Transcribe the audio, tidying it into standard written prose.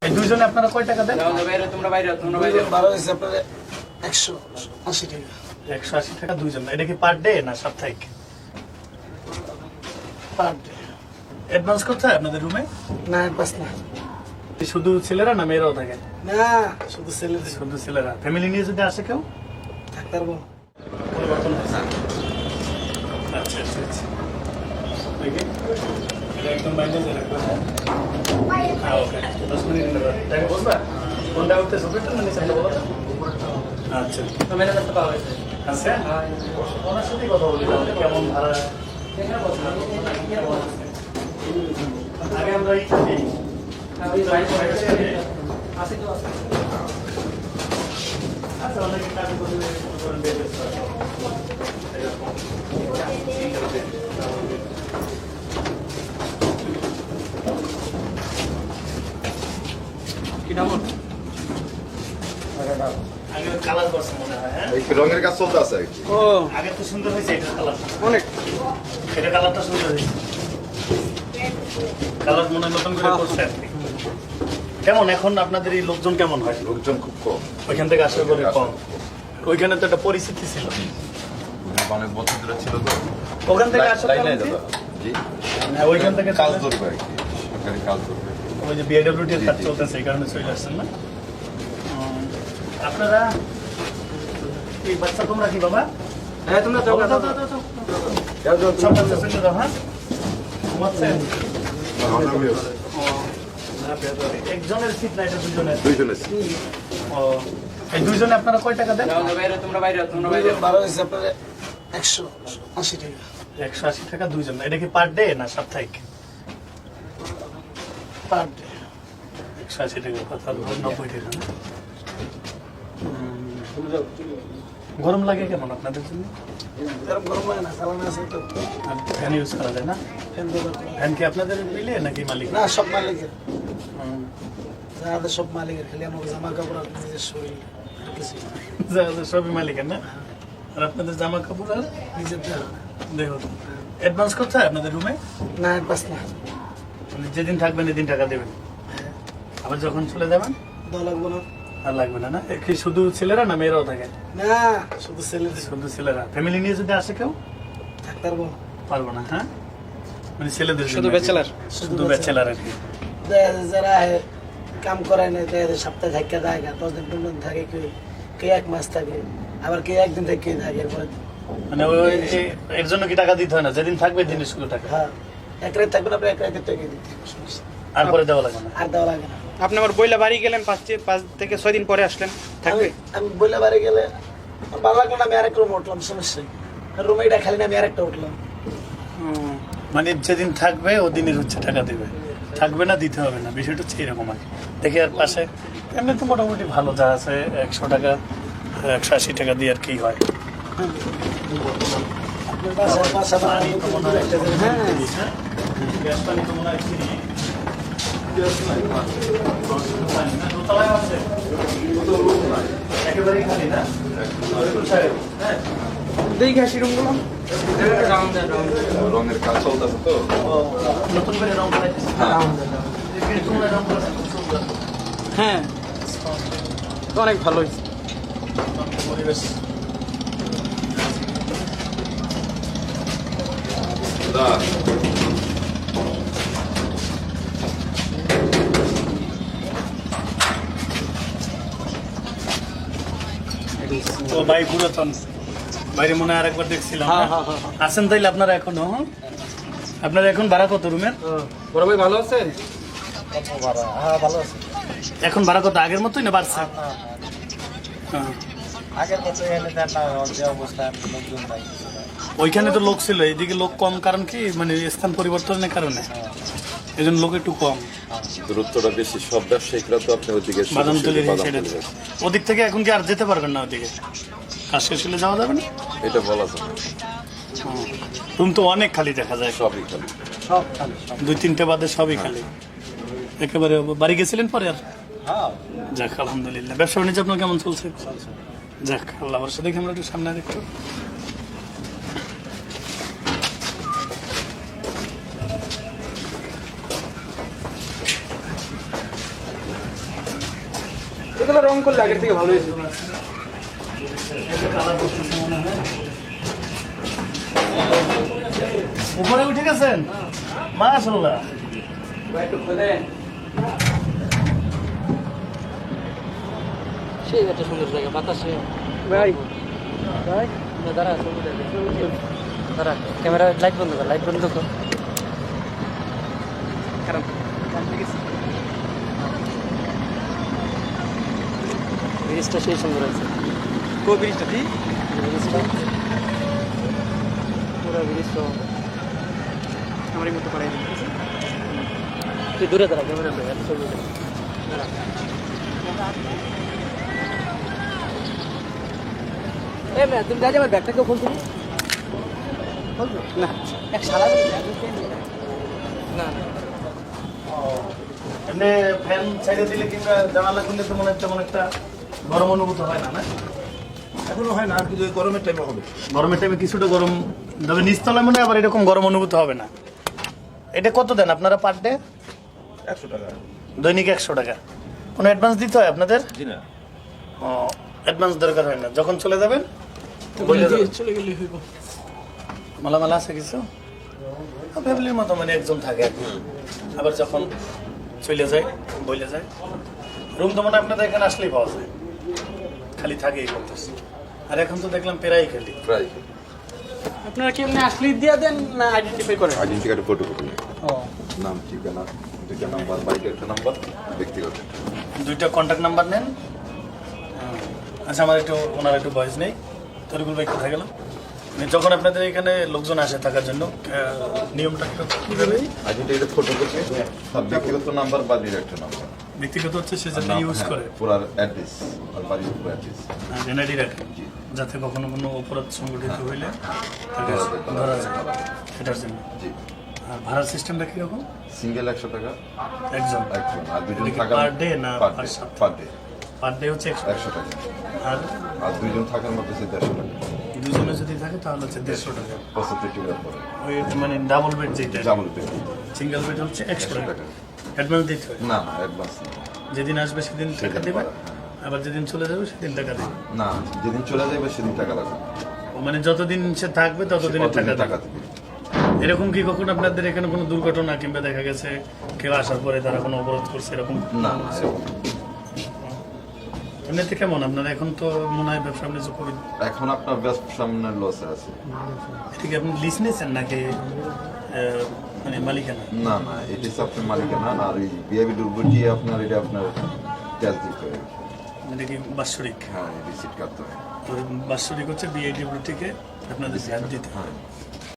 এই দুইজনে আপনারা কয় টাকা দেন? তোমরা বাইরে ভালো হয়েছে আপনার 180 টাকা। 180 টাকা দুইজন। এটা কি পার ডে না সাপ্তাহিক? Per day. অ্যাডভান্স করতে হয় আপনাদের রুমে? না অ্যাডভান্স না। শুধু ছেলেরা না মেয়েরাও থাকে? না শুধু ছেলেদের। শুধু ছেলেরা। ফ্যামিলি নিয়ে যদি আসে কেউ থাকতে পারবো। পরিবর্তন হয়েছে। আচ্ছা আচ্ছা আচ্ছা। দেখি এটা একদম বাইরে যে রাখবেন। হ্যাঁ ওকে 10 মিনিট নেবে। টাইম বলবা? কোনটা উঠতে সুবিধা না নিচে বলো তো? আচ্ছা মেরে কাছে পাওয়া গেছে। আচ্ছা ওনার সাথে কথা বলি তাহলে কেমন ভাড়া আগে আমরা এই থাকি আচ্ছা অনেকে কাজ করেন কি নাম? আগে কালার করছে মনে হয় হ্যাঁ এই রঙের কাজ চলতে আছে আর কি। ও আগে তো সুন্দর হয়েছে এটা কালার অনেক এটা কালারটা সুন্দর হয়েছে কালার মনে হয় নতুন করে করছে আর কি। কেমন এখন আপনাদের এই লোকজন কেমন হয়? লোকজন খুব কম, ওইখান থেকে আসার পরে কম। ওইখানে তো একটা পরিস্থিতি ছিল, অনেক বছর ধরে ছিল তো। ওখান থেকে আসার লাইন কারণ নাই কি? দাদা। জি, হ্যাঁ, ওইখান থেকে কাজ চলে- ধরবে আর কি, সরকারি কাজ ধরবে। ওই যে বিআইডব্লিউটি এর কাজ জি, জি। চলতেছে এই কারণে চলে আসছেন না? আপনারা এই বাচ্চা তোমরা কি বাবা? হ্যাঁ তোমরা দাও, দাও, দাও, দাও, দাও। সব বাচ্চা চলে দাও, হ্যাঁ? ঘুমাচ্ছেন? ও, একজনের সিট না এটা দুজনের? দুইজনে ও, এই দুইজনে আপনারা কয় টাকা দেন? তোমরা বাইরে ভালো হয়েছে আপনার 180 টাকা। 180 টাকা দুইজন। এটা কি পার ডে না সাপ্তাহিক? Per day. 180 টাকা কথা 90 টাকা না? গরম লাগে কেমন আপনাদের জন্য? এরকম গরম লাগে না, চালানো আছে তো। ফ্যান ইউজ করা যায় না? ফ্যান দরকার। ফ্যান কি আপনাদের মিলে নাকি মালিক? না সব মালিকের, হুম। যাদের সব মালিকের, খালি আমার জামা কাপড় আর নিজের শরীর আর কিছুই না। যাদের সবই মালিকের না? আর আপনাদের জামা কাপড় আর নিজের দেহ। দেহ অ্যাডভান্স করতে হয় আপনাদের রুমে? না অ্যাডভান্স না। মানে যেদিন থাকবেন এদিন টাকা দেবেন, আবার যখন চলে যাবেন দেওয়া লাগবো না। আর লাগবে না না? কি শুধু ছেলেরা না মেয়েরাও থাকে? না শুধু ছেলেদের। শুধু ছেলেরা। ফ্যামিলি নিয়ে যদি আসে কেউ থাকতে পারবো। পারবো না, হ্যাঁ? মানে ছেলেদের শুধু জন্য। ব্যাচেলার। শুধু ব্যাচেলার আর কি। যারা কাম করে না, সপ্তাহে থাকে থাকে 10 দিন 15 দিন থাকে, কে 1 মাস থাকে, আবার কে 1 দিন থেকে কে থাকে। এরপরে মানে এর জন্য কি টাকা দিতে হয় না? যেদিন থাকবে দিনে শুধু টাকা, হ্যাঁ 1 রাত থাকবে না, 1 রাতের টাকা দিতে হবে, সমস্যা নেই। আর পরে দেওয়া লাগবে না? আর দেওয়া লাগে না। আপনি আবার বইলা বাড়ি গেলেন 5 থেকে 6 দিন পরে আসলেন, থাকবে? আমি বলে বাড়ি গেলে ভালো লাগলো না, আমি আরেক রুম উঠলাম, সমস্যা নেই। রুমে এটা খালি না, আমি আরেকটা উঠলাম। মানে যেদিন থাকবে ওদিনের হচ্ছে টাকা দেবে, থাকবে না দিতে হবে না। বিষয়টা হচ্ছে এরকম আর কি। দেখি আর পাশে এমনি তো মোটামুটি ভালো যা আছে 100 টাকা 180 টাকা দিয়ে আর কি হয়। আপনার বাসা পানি তো মনে হয় একটা জায়গায় হ্যাঁ। দিস, হ্যাঁ? গ্যাস পানি তো মনে হয় free। পানি না, দোতলায় আছে? একেবারেই খালি না? সাহেব, হ্যাঁ? দেই ঘাসি রুমগুলো রঙের কাজ চলতে আছে তো। ও, নতুন করে রং করাইতেছে? তোমরা রং করাচ্ছ খুব সুন্দর। হ্যাঁ তো অনেক ভালো হয়েছে। পরিবেশ দাদা, তো ভাই পুরাতন বাইরে মনে হয় আরেকবার দেখছিলাম, হ্যাঁ, হ্যাঁ? হ্যাঁ, হ্যাঁ। আছেন তাইলে আপনারা এখনো? হ্যাঁ? আপনারা এখন ভাড়া কত রুমের? বড় ভাই ভালো আছে? হ্যাঁ ভালো আছে। এখন ভাড়া কত আগের মতোই না বাড়ছে? হ্যাঁ। আগের বছর এনে দেন না, যে অবস্থা লোকজন নাই। ওইখানে তো লোক ছিল, এইদিকে লোক কম কারণ কি মানে স্থান পরিবর্তনের কারণে এই জন্য লোক একটু কম। দূরত্বটা বেশি, সব ব্যবসায়িকরা তো আপনি ওইদিকে বাদামতলির বাদাম সাইডে তুলি ওদিক থেকে এখন কি আর যেতে পারবেন না ওদিকে? কাজ শেষ হলে যাওয়া যাবে না? এটা বলা যায় না। রুম তো অনেক খালি দেখা যায়, সবই খালি। সব খালি সব। 2-3টে বাদে সবই খালি একেবারে। বাড়ি গেছিলেন পরে আর? হ্যাঁ যাক আলহামদুলিল্লাহ। ব্যবসা বাণিজ্য আপনার কেমন চলছে? যাক আল্লাহ ভরসা। দেখি আমরা একটু সামনে আর একটু। এগুলো রং করলে আগের থেকে ভালো হয়েছে। উপরে উঠে গেছেন মাশাআল্লাহ। সেই একটা সুন্দর জায়গা বাতাসে ভাই দাঁড়া দাঁড়া ক্যামেরা লাইট বন্ধ কর কারণ ব্রিজটা সেই সুন্দর আছে কো ব্রিজটা দি ব্রিজটা পুরো ব্রিজ তো আমার এই মতো করাই দিয়েছে। তুই দূরে দাঁড়া ক্যামেরা ছবি দাঁড়া এ ম্যা তুমি যা আমার ব্যাগটাকে খুলছো না এক সারা না এমনি ফ্যান ছেড়ে দিলে কিংবা জানালা খুললে তো মনে তেমন একটা গরম অনুভূত হয় না, না? এখনো হয় না, আর কিন্তু গরমের টাইমে হবে। গরমের টাইমে কিছুটা গরম, তবে নিচতলায় মনে হয় আবার এরকম গরম অনুভূত হবে না। এটা কত দেন আপনারা পার ডে? 100 টাকা। দৈনিক 100 টাকা। কোনো অ্যাডভান্স দিতে হয় আপনাদের? জি না, ও, অ্যাডভান্স দরকার হয় না, যখন চলে যাবেন বলে যাবেন। চলে গেলে হইব। মালামালা আছে কিছু ফ্যামিলির মতো, মানে একজন থাকে আর কি। আবার যখন চলে যায় বলে যায়। রুম তো মনে হয় আপনাদের এখানে আসলেই পাওয়া যায়, খালি থাকে এই করতেছে। আর এখন তো দেখলাম পেরাই খালি। প্রায় আপনারা কি এমনি আসলে দিয়ে দেন না আইডেন্টিফাই করেন? আইডেন্টি কার্ডের ফটো কপি, ও নাম, ঠিকানা, দুইটা নাম্বার, বাইকের একটা নাম্বার, ব্যক্তিগত। দুইটা কন্ট্যাক্ট নাম্বার নেন। আচ্ছা, আমার একটু ওনার একটু ভয়েস নেই। তরিকুল ভাই কোথায় গেল? যখন আপনাদের এখানে লোকজন আসে থাকার জন্য নিয়মটা কিভাবে? আইডেন্টি কার্ডের ফটো কপি, তার ব্যক্তিগত নাম্বার, বাড়ির একটা নাম্বার, ব্যক্তিগত হচ্ছে সে যাতে ইউজ করে, পুরো অ্যাড্রেস আর বাড়ির পুরো অ্যাড্রেস। এনআইডি রাখে, যাতে কখনো কোনো অপরাধ সংগঠিত হইলে তাকে ধরা যায়, এটার জন্য। জি, আর ভাড়ার সিস্টেমটা কীরকম? সিঙ্গেল 100 টাকা একজন একজন, আর দুজন এটা কি থাকার per day না পার per ডে, সপ্তাহ? পার ডে পার ডে হচ্ছে 100 টাকা, আর আর দুজন থাকার মধ্যে 150 টাকা, দুজনে যদি থাকে তাহলে হচ্ছে 150 টাকা। 75 টাকার পরে ওই মানে ডাবল বেড যেটা, ডাবল পে, সিঙ্গেল বেড হচ্ছে 100 টাকা। টাকা। অ্যাডভান্স দিতে হয়, না না অ্যাডভান্স যেদিন আসবে সেদিন টাকা দেবে, আবার যেদিন চলে যাবে সেদিন টাকা দেবে। না, যেদিন চলে যাবে সেদিন টাকা লাগবে, ও মানে যতদিন সে থাকবে ততদিনের টাকা টাকা দেবে। দেবে। এরকম কি কখনো আপনাদের এখানে কোনো দুর্ঘটনা কিংবা দেখা গেছে কেউ আসার পরে তারা কোনো অবরোধ করছে এরকম? না না এমনিতে কেমন আপনারা এখন তো মনে হয় ব্যবসা বাণিজ্য করে, এখন আপনার ব্যস্ত সামনের লসে আছে। এটা কি আপনি লিজ নিয়েছেন নাকি মানে মালিকানা? না না, এটি হচ্ছে আপনার মালিকানা, আর এই বিআইবি দুর্গটি আপনার, এটা আপনার ট্যাক্স দিতে হবে। এটা কি বাৎসরিক? হ্যাঁ, রিসিট কাটতে হবে। তো বাৎসরিক হচ্ছে বিআইডব্লিউটিকে আপনাদের ভ্যাট দিতে হয়। হ্যাঁ।